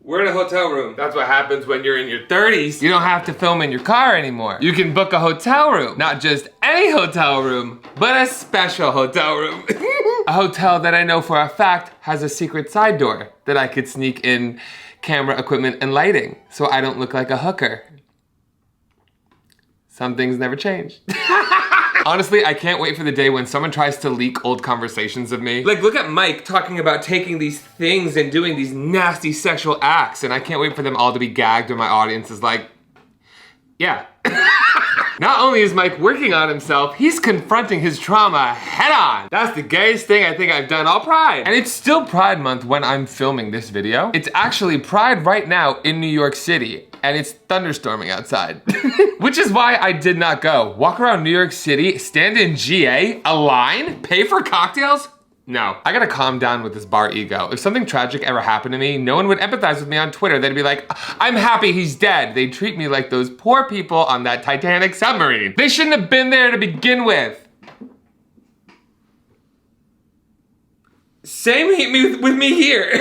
We're in a hotel room. That's what happens when you're in your 30s. You don't have to film in your car anymore. You can book a hotel room. Not just any hotel room, but a special hotel room. A hotel that I know for a fact has a secret side door that I could sneak in camera equipment and lighting so I don't look like a hooker. Some things never change. Honestly, I can't wait for the day when someone tries to leak old conversations of me. Like, look at Mike talking about taking these things and doing these nasty sexual acts, and I can't wait for them all to be gagged and my audience is like, yeah. Not only is Mike working on himself, he's confronting his trauma head on. That's the gayest thing I think I've done all Pride. And it's still Pride Month when I'm filming this video. It's actually Pride right now in New York City, and it's thunderstorming outside. Which is why I did not go. Walk around New York City, stand in GA, a line, pay for cocktails? No, I gotta calm down with this bar ego. If something tragic ever happened to me, no one would empathize with me on Twitter. They'd be like, I'm happy he's dead. They'd treat me like those poor people on that Titanic submarine. They shouldn't have been there to begin with. Same with me here.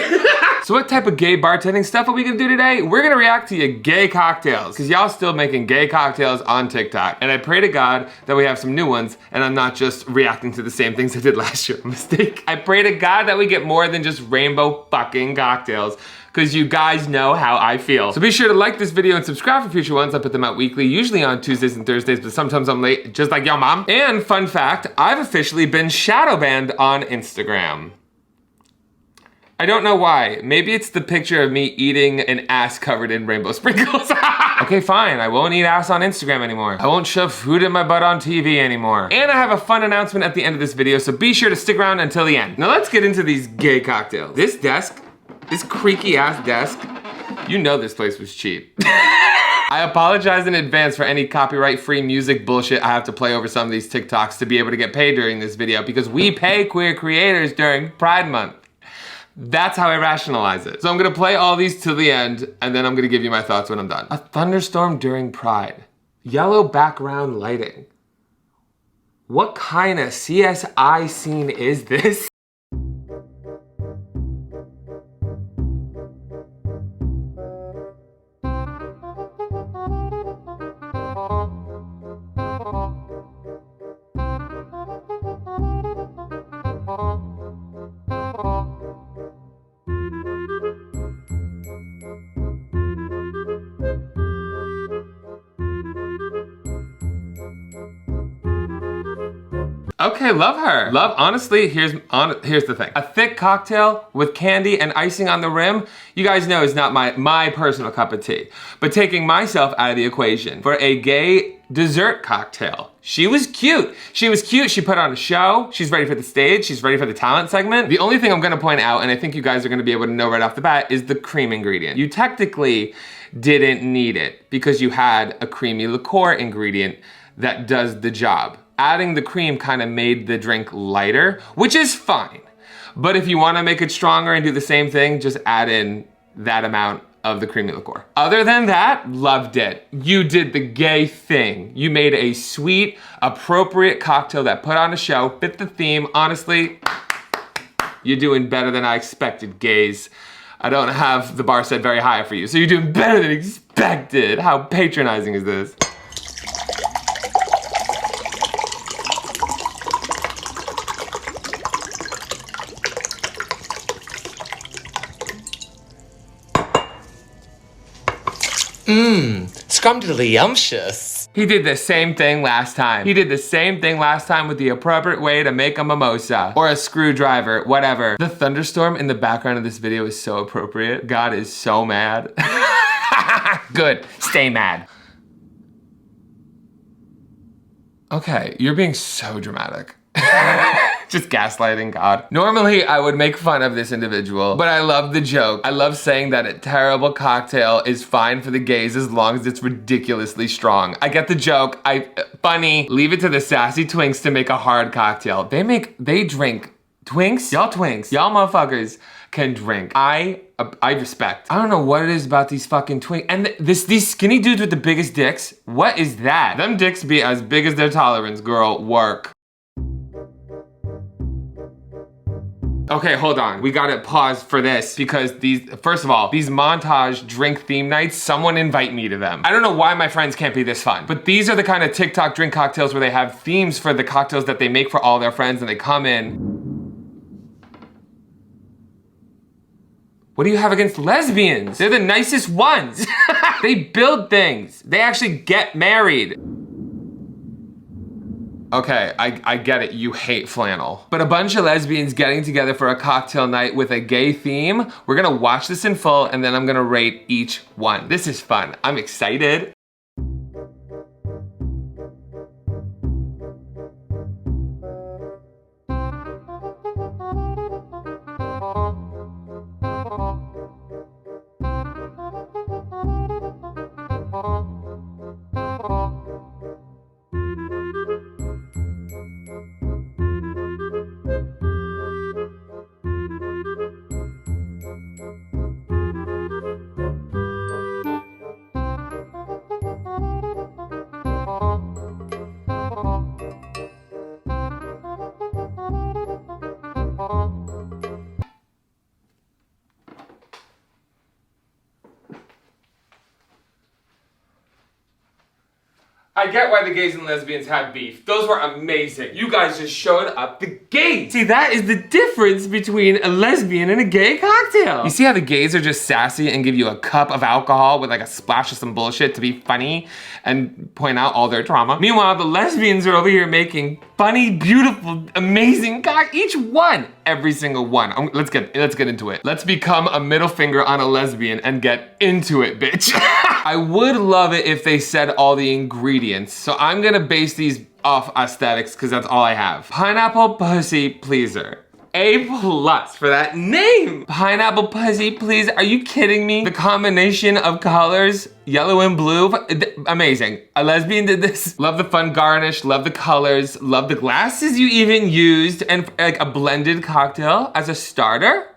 So what type of gay bartending stuff are we gonna do today? We're gonna react to your gay cocktails, because y'all still making gay cocktails on TikTok. And I pray to God that we have some new ones and I'm not just reacting to the same things I did last year. Mistake. I pray to God that we get more than just rainbow fucking cocktails, because you guys know how I feel. So be sure to like this video and subscribe for future ones. I put them out weekly, usually on Tuesdays and Thursdays, but sometimes I'm late, just like your mom. And fun fact, I've officially been shadow banned on Instagram. I don't know why. Maybe it's the picture of me eating an ass covered in rainbow sprinkles. Okay, fine. I won't eat ass on Instagram anymore. I won't shove food in my butt on TV anymore. And I have a fun announcement at the end of this video, so be sure to stick around until the end. Now let's get into these gay cocktails. This desk, this creaky ass desk, you know this place was cheap. I apologize in advance for any copyright-free music bullshit I have to play over some of these TikToks to be able to get paid during this video, because we pay queer creators during Pride Month. That's how I rationalize it. So I'm gonna play all these till the end, and then I'm gonna give you my thoughts when I'm done. A thunderstorm during Pride. Yellow background lighting. What kind of CSI scene is this? Okay, love her. Honestly, here's the thing. A thick cocktail with candy and icing on the rim, you guys know is not my personal cup of tea. But taking myself out of the equation for a gay dessert cocktail. She was cute. She put on a show. She's ready for the stage. She's ready for the talent segment. The only thing I'm gonna point out, and I think you guys are gonna be able to know right off the bat, is the cream ingredient. You technically didn't need it because you had a creamy liqueur ingredient that does the job. Adding the cream kind of made the drink lighter, which is fine. But if you want to make it stronger and do the same thing, just add in that amount of the creamy liqueur. Other than that, loved it. You did the gay thing. You made a sweet, appropriate cocktail that put on a show, fit the theme. Honestly, you're doing better than I expected, gays. I don't have the bar set very high for you, so you're doing better than expected. How patronizing is this? Scrumptious. He did the same thing last time. He did the same thing last time with the appropriate way to make a mimosa or a screwdriver, whatever. The thunderstorm in the background of this video is so appropriate. God is so mad. Good, stay mad. Okay, you're being so dramatic. Just gaslighting God. Normally, I would make fun of this individual, but I love the joke. I love saying that a terrible cocktail is fine for the gays as long as it's ridiculously strong. I get the joke. Funny. Leave it to the sassy twinks to make a hard cocktail. They drink. Twinks? Y'all twinks. Y'all motherfuckers can drink. I respect. I don't know what it is about these fucking twinks. And these skinny dudes with the biggest dicks. What is that? Them dicks be as big as their tolerance, girl. Work. Okay, hold on. We gotta pause for this because first of all, these montage drink theme nights, someone invite me to them. I don't know why my friends can't be this fun, but these are the kind of TikTok drink cocktails where they have themes for the cocktails that they make for all their friends and they come in. What do you have against lesbians? They're the nicest ones. They build things. They actually get married. Okay, I get it, you hate flannel. But a bunch of lesbians getting together for a cocktail night with a gay theme, we're gonna watch this in full and then I'm gonna rate each one. This is fun, I'm excited. I get why the gays and lesbians have beef. Those were amazing. You guys just showed up the gays. See, that is the difference between a lesbian and a gay cocktail. You see how the gays are just sassy and give you a cup of alcohol with like a splash of some bullshit to be funny and point out all their trauma? Meanwhile, the lesbians are over here making funny, beautiful, amazing each one. Every single one. Let's get into it. Let's become a middle finger on a lesbian and get into it, bitch. I would love it if they said all the ingredients. So I'm gonna base these off aesthetics because that's all I have. Pineapple pussy pleaser. A+ for that name. Pineapple pussy pleaser. Are you kidding me? The combination of colors, yellow and blue, amazing. A lesbian did this. Love the fun garnish, love the colors, love the glasses you even used, and like a blended cocktail as a starter.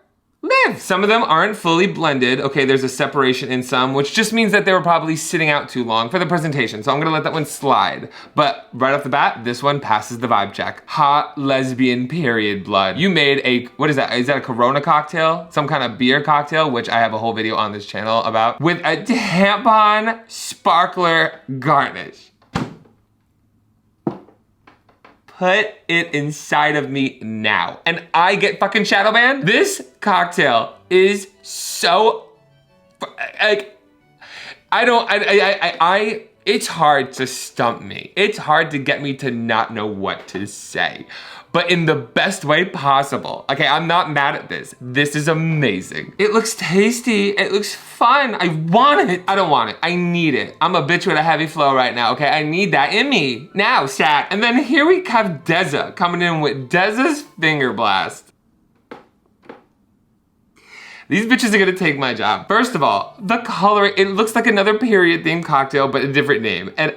Live. Some of them aren't fully blended. Okay, there's a separation in some, which just means that they were probably sitting out too long for the presentation. So I'm gonna let that one slide. But right off the bat, this one passes the vibe check. Hot lesbian period blood. You made a, what is that? Is that a Corona cocktail? Some kind of beer cocktail, which I have a whole video on this channel about, with a tampon sparkler garnish. Put it inside of me now. And I get fucking shadow banned? This cocktail is so, like, it's hard to stump me. It's hard to get me to not know what to say, but in the best way possible. Okay, I'm not mad at this. This is amazing. It looks tasty. It looks fun. I want it. I don't want it. I need it. I'm a bitch with a heavy flow right now, okay? I need that in me. Now, Sat. And then here we have Deza coming in with Deza's Finger Blast. These bitches are gonna take my job. First of all, the coloring, it looks like another period themed cocktail, but a different name. And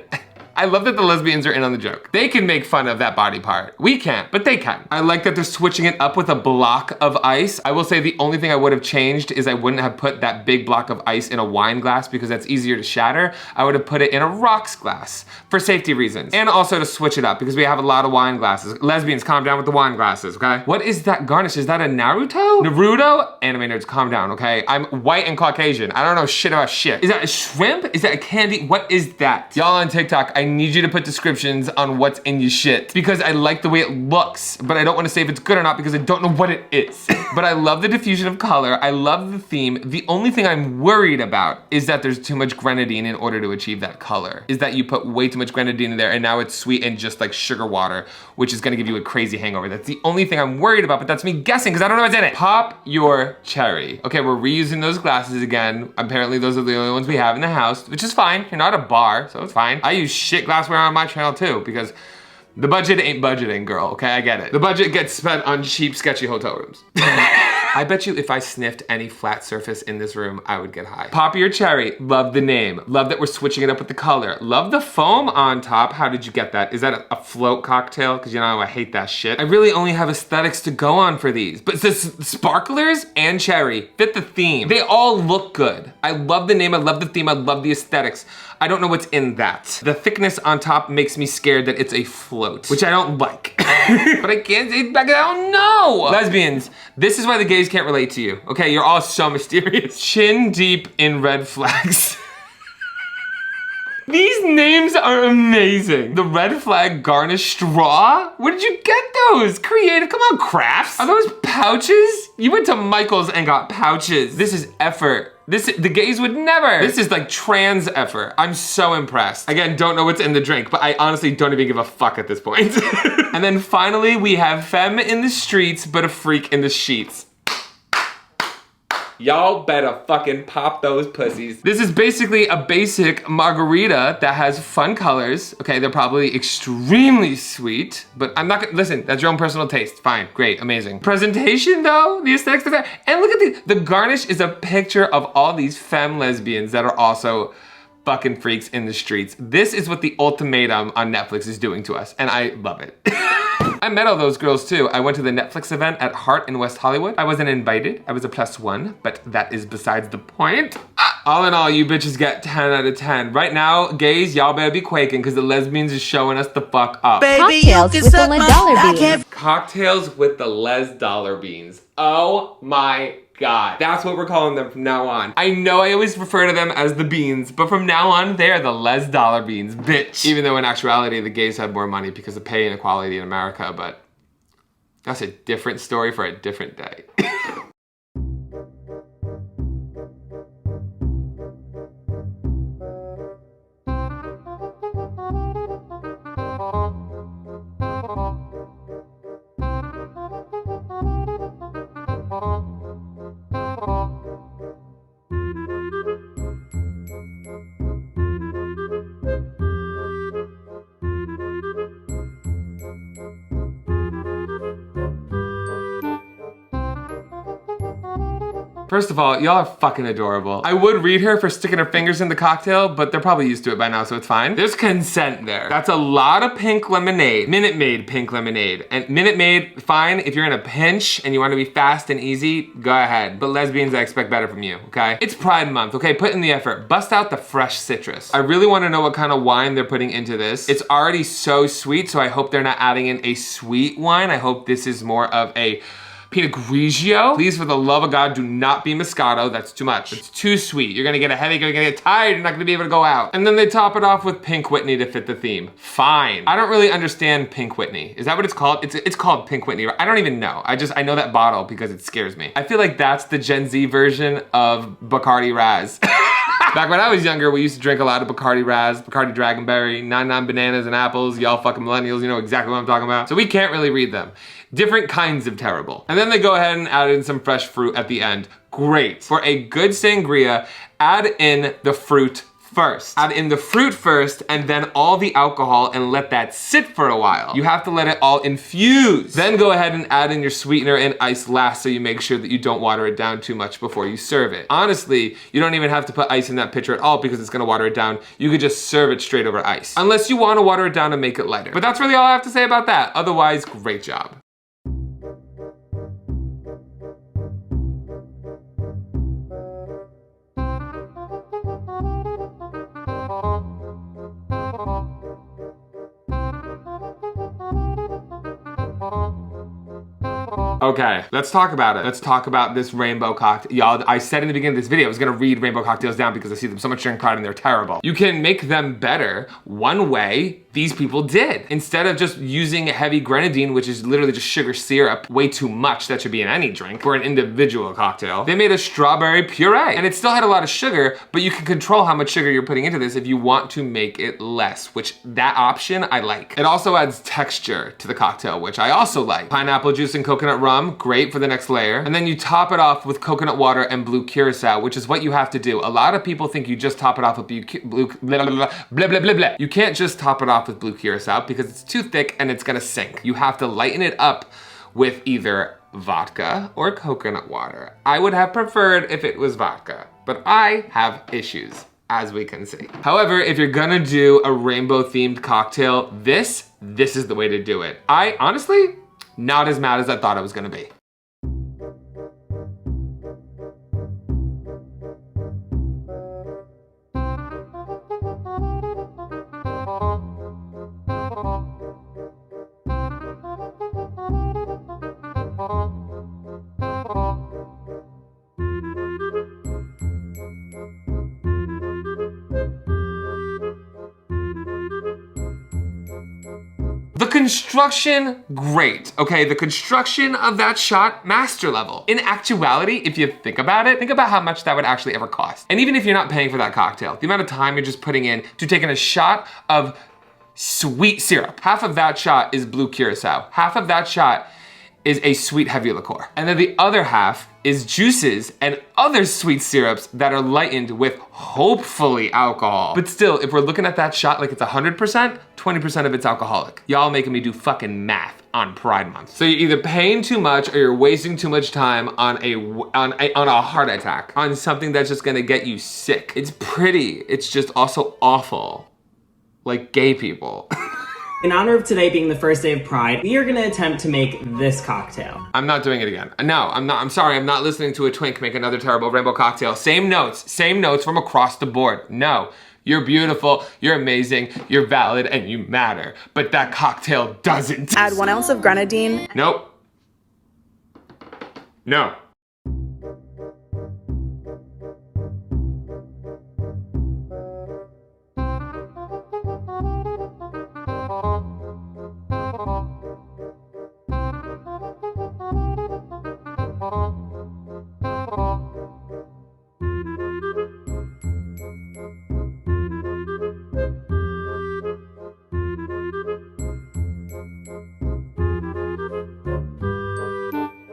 I love that the lesbians are in on the joke. They can make fun of that body part. We can't, but they can. I like that they're switching it up with a block of ice. I will say the only thing I would have changed is I wouldn't have put that big block of ice in a wine glass because that's easier to shatter. I would have put it in a rocks glass for safety reasons. And also to switch it up because we have a lot of wine glasses. Lesbians, calm down with the wine glasses, okay? What is that garnish? Is that a Naruto? Naruto? Anime nerds, calm down, okay? I'm white and Caucasian. I don't know shit about shit. Is that a shrimp? Is that a candy? What is that? Y'all on TikTok, I need you to put descriptions on what's in your shit because I like the way it looks, but I don't want to say if it's good or not because I don't know what it is. But I love the diffusion of color. I love the theme. The only thing I'm worried about is that there's too much grenadine in order to achieve that color. Is that you put way too much grenadine in there and now it's sweet and just like sugar water, which is gonna give you a crazy hangover. That's the only thing I'm worried about, but that's me guessing because I don't know what's in it. Pop your cherry. Okay, we're reusing those glasses again. Apparently those are the only ones we have in the house, which is fine. You're not a bar, so it's fine. I use shit glassware on my channel too because the budget ain't budgeting, girl, okay? I get it. The budget gets spent on cheap, sketchy hotel rooms. I bet you if I sniffed any flat surface in this room, I would get high. Pop your cherry, love the name. Love that we're switching it up with the color. Love the foam on top. How did you get that? Is that a float cocktail? Because you know I hate that shit. I really only have aesthetics to go on for these. But the sparklers and cherry fit the theme. They all look good. I love the name, I love the theme, I love the aesthetics. I don't know what's in that. The thickness on top makes me scared that it's a float, which I don't like. But I can't say back. I don't know. Lesbians, this is why the gays can't relate to you. Okay, you're all so mysterious. Chin deep in red flags. These names are amazing. The red flag garnish straw? Where did you get those? Creative, come on, crafts. Are those pouches? You went to Michael's and got pouches. This is effort. The gays would never. This is like trans effort. I'm so impressed. Again, don't know what's in the drink, but I honestly don't even give a fuck at this point. And then finally, we have femme in the streets, but a freak in the sheets. Y'all better fucking pop those pussies. This is basically a basic margarita that has fun colors. Okay, they're probably extremely sweet, but I'm not gonna, listen, that's your own personal taste. Fine, great, amazing. Presentation though, the aesthetics of that, and look at the garnish is a picture of all these femme lesbians that are also fucking freaks in the streets. This is what the ultimatum on Netflix is doing to us, and I love it. I met all those girls too. I went to the Netflix event at Heart in West Hollywood. I wasn't invited. I was a +1, but that is besides the point. All in all, you bitches get 10 out of 10. Right now, gays, y'all better be quaking because the lesbians is showing us the fuck up. Baby, cocktails with the Les dollar beans. Cocktails with the Les dollar beans. Oh my God. That's what we're calling them from now on. I know I always refer to them as the beans, but from now on, they are the Les dollar beans, bitch. Even though in actuality, the gays have more money because of pay inequality in America, but that's a different story for a different day. First of all, y'all are fucking adorable. I would read her for sticking her fingers in the cocktail, but they're probably used to it by now, so it's fine. There's consent there. That's a lot of pink lemonade. Minute Maid pink lemonade. And Minute Maid, fine, if you're in a pinch and you want to be fast and easy, go ahead. But lesbians, I expect better from you, okay? It's Pride Month, okay? Put in the effort. Bust out the fresh citrus. I really want to know what kind of wine they're putting into this. It's already so sweet, so I hope they're not adding in a sweet wine. I hope this is more of a Pinot Grigio. Please, for the love of God, do not be Moscato. That's too much. It's too sweet. You're gonna get a headache, you're gonna get tired, you're not gonna be able to go out. And then they top it off with Pink Whitney to fit the theme. Fine. I don't really understand Pink Whitney. Is that what it's called? It's called Pink Whitney. I don't even know. I know that bottle because it scares me. I feel like that's the Gen Z version of Bacardi Raz. Back when I was younger, we used to drink a lot of Bacardi Raz, Bacardi Dragonberry, 99 bananas and apples. Y'all fucking millennials, you know exactly what I'm talking about. So we can't really read them. Different kinds of terrible. And then they go ahead and add in some fresh fruit at the end. Great. For a good sangria, add in the fruit first. Add in the fruit first and then all the alcohol and let that sit for a while. You have to let it all infuse. Then go ahead and add in your sweetener and ice last so you make sure that you don't water it down too much before you serve it. Honestly, you don't even have to put ice in that pitcher at all because it's gonna water it down. You could just serve it straight over ice. Unless you wanna water it down to make it lighter. But that's really all I have to say about that. Otherwise, great job. Okay, let's talk about it. Let's talk about this rainbow cocktail. Y'all, I said in the beginning of this video, I was gonna read rainbow cocktails down because I see them so much during Pride and they're terrible. You can make them better one way these people did. Instead of just using heavy grenadine, which is literally just sugar syrup, way too much, that should be in any drink, for an individual cocktail, they made a strawberry puree. And it still had a lot of sugar, but you can control how much sugar you're putting into this if you want to make it less, which that option I like. It also adds texture to the cocktail, which I also like. Pineapple juice and coconut rum, great for the next layer. And then you top it off with coconut water and blue curacao, which is what you have to do. A lot of people think you just top it off with blue blah, blah, blah, blah, blah, blah, blah. You can't just top it off with blue curacao because it's too thick and it's gonna sink. You have to lighten it up with either vodka or coconut water. I would have preferred if it was vodka, but I have issues, as we can see. However, if you're gonna do a rainbow themed cocktail, this is the way to do it. I honestly, not as mad as I thought I was gonna be. construction, great. Okay, the construction of that shot, master level. In actuality, if you think about it, think about how much that would actually ever cost. And even if you're not paying for that cocktail, the amount of time you're just putting in to taking a shot of sweet syrup. Half of that shot is blue curacao. Half of that shot is a sweet heavy liqueur. And then the other half is juices and other sweet syrups that are lightened with hopefully alcohol. But still, if we're looking at that shot like it's 100%, 20% of it's alcoholic. Y'all making me do fucking math on Pride Month. So you're either paying too much or you're wasting too much time on a heart attack, on something that's just gonna get you sick. It's pretty, it's just also awful. Like gay people. In honor of today being the first day of Pride, we are gonna attempt to make this cocktail. I'm not doing it again. No, I'm not. I'm sorry, I'm not listening to a twink make another terrible rainbow cocktail. Same notes from across the board. No, you're beautiful, you're amazing, you're valid, and you matter. But that cocktail doesn't. Add 1 ounce of grenadine. Nope. No.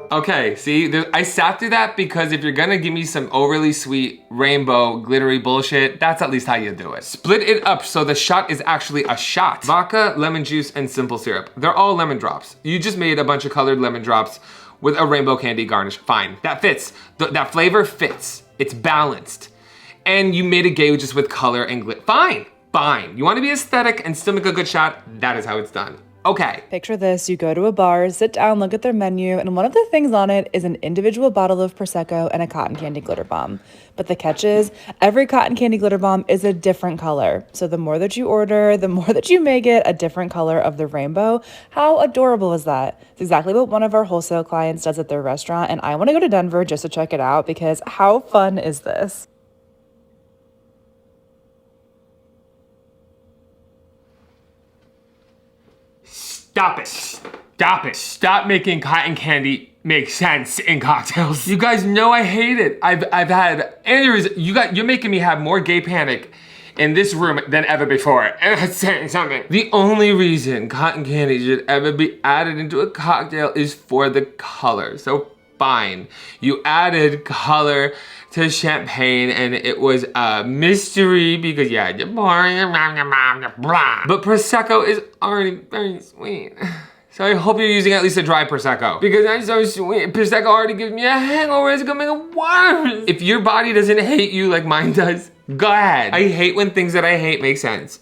Okay, see, I sat through that because if you're gonna give me some overly sweet, rainbow, glittery bullshit, that's at least how you do it. Split it up so the shot is actually a shot. Vodka, lemon juice, and simple syrup. They're all lemon drops. You just made a bunch of colored lemon drops with a rainbow candy garnish. Fine, that fits. That flavor fits. It's balanced. And you made a gay just with color and glitter. Fine, fine. You wanna be aesthetic and still make a good shot? That is how it's done. Okay. Picture this, you go to a bar, sit down, look at their menu, and one of the things on it is an individual bottle of Prosecco and a cotton candy glitter bomb. But the catch is, every cotton candy glitter bomb is a different color. So the more that you order, the more that you may get a different color of the rainbow. How adorable is that? It's exactly what one of our wholesale clients does at their restaurant, and I want to go to Denver just to check it out because how fun is this? Stop it. Stop it. Stop making cotton candy make sense in cocktails. You guys know I hate it. I've had aneurysm. You're making me have more gay panic in this room than ever before. And that's saying something. The only reason cotton candy should ever be added into a cocktail is for the color. So fine. You added color to champagne and it was a mystery because you had your pouring, blah. But Prosecco is already very sweet. So I hope you're using at least a dry Prosecco because that's so sweet. Prosecco already gives me a hangover, it's gonna make it worse. If your body doesn't hate you like mine does, go ahead. I hate when things that I hate make sense.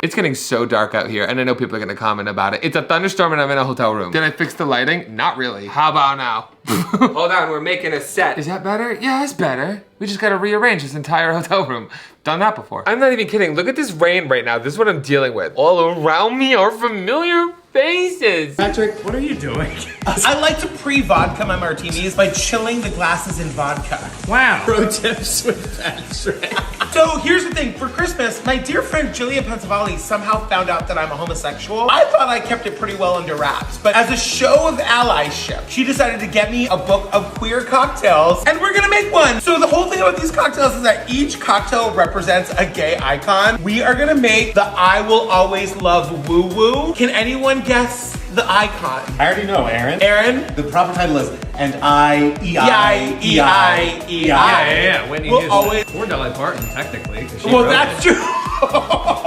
It's getting so dark out here, and I know people are gonna comment about it. It's a thunderstorm and I'm in a hotel room. Did I fix the lighting? Not really. How about now? Hold on, we're making a set. Is that better? Yeah, it's better. We just gotta rearrange this entire hotel room. Done that before. I'm not even kidding. Look at this rain right now. This is what I'm dealing with. All around me are familiar faces. Patrick, what are you doing? I like to pre-vodka my martinis by chilling the glasses in vodka. Wow. Pro tips with Patrick. So here's the thing, for Christmas, my dear friend Julia Pensavalli somehow found out that I'm a homosexual. I thought I kept it pretty well under wraps, but as a show of allyship, she decided to get me a book of queer cocktails, and we're gonna make one. So the whole thing about these cocktails is that each cocktail represents a gay icon. We are gonna make the I Will Always Love Woo Woo. Can anyone guess the icon? I already know, Aaron. Aaron? The proper title is and I. Yeah. Whitney We'll is always... We're Dolly Parton, technically. Well, that's true.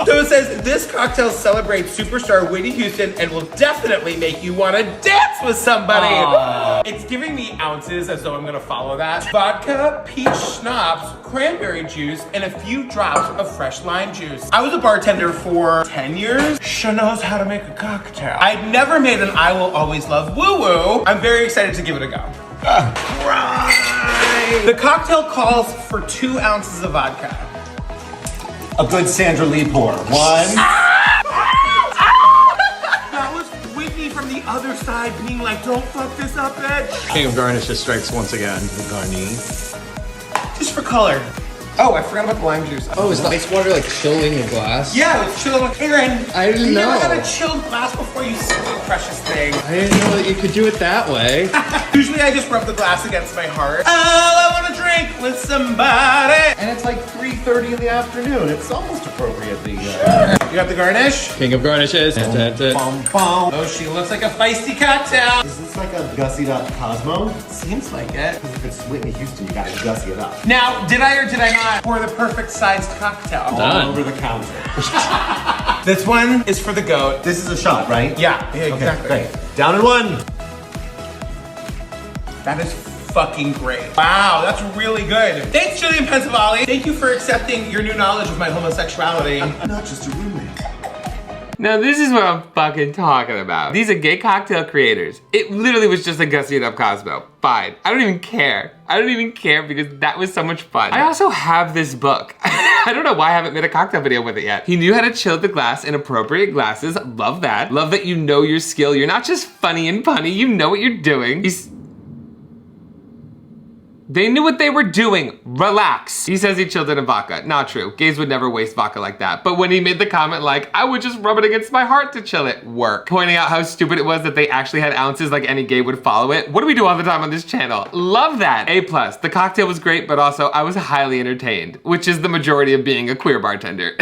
So it says, this cocktail celebrates superstar Whitney Houston and will definitely make you want to dance with somebody. It's giving me ounces as though I'm gonna follow that. Vodka, peach schnapps, cranberry juice, and a few drops of fresh lime juice. I was a bartender for 10 years. She knows how to make a cocktail. I'd never made an I Will Always Love Woo Woo. I'm very excited to give it a go. Right. The cocktail calls for 2 ounces of vodka. A good Sandra Lee pour. 1. That was Whitney from the other side being like, don't fuck this up, bitch. King of Garnish just strikes once again with Garni. Just for color. Oh, I forgot about the lime juice. Oh, is the ice water like chilling the glass? Yeah, it's chilling. Aaron, I didn't you know. never had a chilled glass before, you silly precious thing. I didn't know that you could do it that way. Usually I just rub the glass against my heart. Oh, I want to drink with somebody. And it's like 3:30 in the afternoon. It's almost appropriately. You got the garnish? King of garnishes. Bum, bum. Oh, she looks like a feisty cocktail. Is this like a gussied up Cosmo? Seems like it. If it's Whitney Houston, you gotta gussy it up. Now, did I or did I not pour the perfect sized cocktail? All over the counter. This one is for the goat. This is a shot, right? Yeah, exactly. Okay, great. Down in one. That is fucking great. Wow, that's really good. Thanks, Julian Pensavali. Thank you for accepting your new knowledge of my homosexuality. I'm not just a roommate. Now this is what I'm fucking talking about. These are gay cocktail creators. It literally was just a gussied up Cosmo. Fine. I don't even care. I don't even care because that was so much fun. I also have this book. I don't know why I haven't made a cocktail video with it yet. He knew how to chill the glass in appropriate glasses. Love that. Love that you know your skill. You're not just funny and punny. You know what you're doing. They knew what they were doing. Relax. He says he chilled it in vodka. Not true. Gays would never waste vodka like that. But when he made the comment like, I would just rub it against my heart to chill it, work. Pointing out how stupid it was that they actually had ounces like any gay would follow it. What do we do all the time on this channel? Love that. A+. The cocktail was great, but also I was highly entertained, which is the majority of being a queer bartender.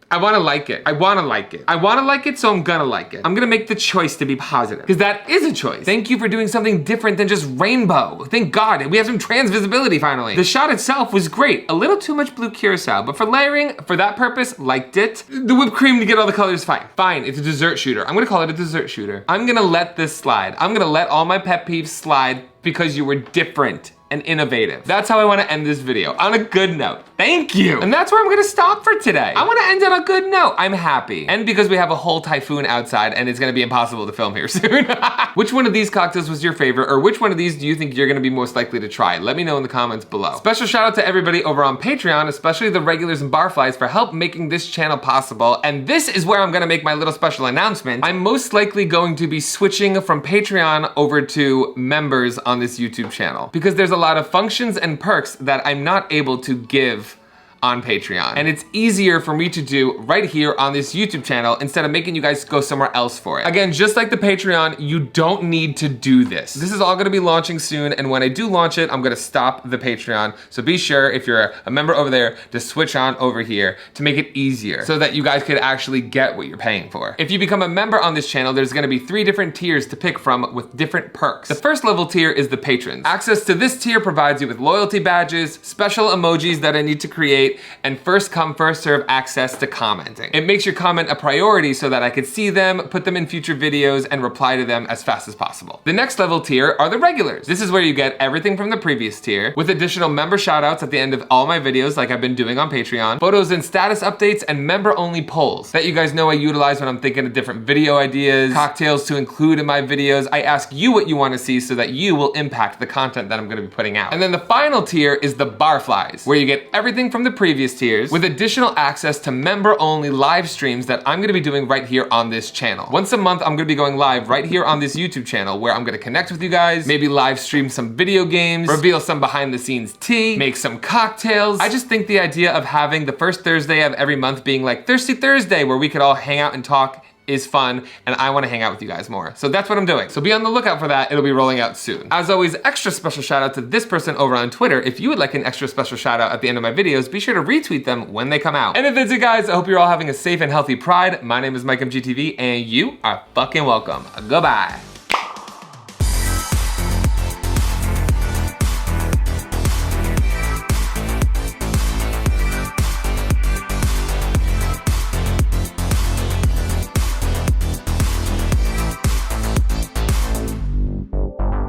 I wanna like it. I wanna like it. I wanna like it, so I'm gonna like it. I'm gonna make the choice to be positive, because that is a choice. Thank you for doing something different than just rainbow. Thank God, we have some trans visibility finally. The shot itself was great. A little too much blue curacao, but for layering, for that purpose, liked it. The whipped cream to get all the colors, fine. Fine, it's a dessert shooter. I'm gonna call it a dessert shooter. I'm gonna let this slide. I'm gonna let all my pet peeves slide because you were different and innovative. That's how I wanna end this video, on a good note. Thank you. And that's where I'm gonna stop for today. I wanna end on a good note. I'm happy. And because we have a whole typhoon outside and it's gonna be impossible to film here soon. Which one of these cocktails was your favorite, or which one of these do you think you're gonna be most likely to try? Let me know in the comments below. Special shout out to everybody over on Patreon, especially the regulars and barflies for help making this channel possible. And this is where I'm gonna make my little special announcement. I'm most likely going to be switching from Patreon over to members on this YouTube channel, because there's a lot of functions and perks that I'm not able to give on Patreon. And it's easier for me to do right here on this YouTube channel instead of making you guys go somewhere else for it. Again, just like the Patreon, you don't need to do this. This is all gonna be launching soon, and when I do launch it, I'm gonna stop the Patreon. So be sure, if you're a member over there, to switch on over here to make it easier so that you guys could actually get what you're paying for. If you become a member on this channel, there's gonna be 3 different tiers to pick from with different perks. The first level tier is the patrons. Access to this tier provides you with loyalty badges, special emojis that I need to create, and first come, first serve access to commenting. It makes your comment a priority so that I could see them, put them in future videos, and reply to them as fast as possible. The next level tier are the regulars. This is where you get everything from the previous tier, with additional member shoutouts at the end of all my videos like I've been doing on Patreon, photos and status updates, and member-only polls that you guys know I utilize when I'm thinking of different video ideas, cocktails to include in my videos. I ask you what you want to see so that you will impact the content that I'm gonna be putting out. And then the final tier is the barflies, where you get everything from the previous tiers with additional access to member-only live streams that I'm gonna be doing right here on this channel. Once a month, I'm gonna be going live right here on this YouTube channel where I'm gonna connect with you guys, maybe live stream some video games, reveal some behind-the-scenes tea, make some cocktails. I just think the idea of having the first Thursday of every month being like Thirsty Thursday, where we could all hang out and talk, is fun, and I wanna hang out with you guys more. So that's what I'm doing. So be on the lookout for that. It'll be rolling out soon. As always, extra special shout out to this person over on Twitter. If you would like an extra special shout out at the end of my videos, be sure to retweet them when they come out. And if that's it, guys, I hope you're all having a safe and healthy Pride. My name is MikeMGTV, and you are fucking welcome. Goodbye.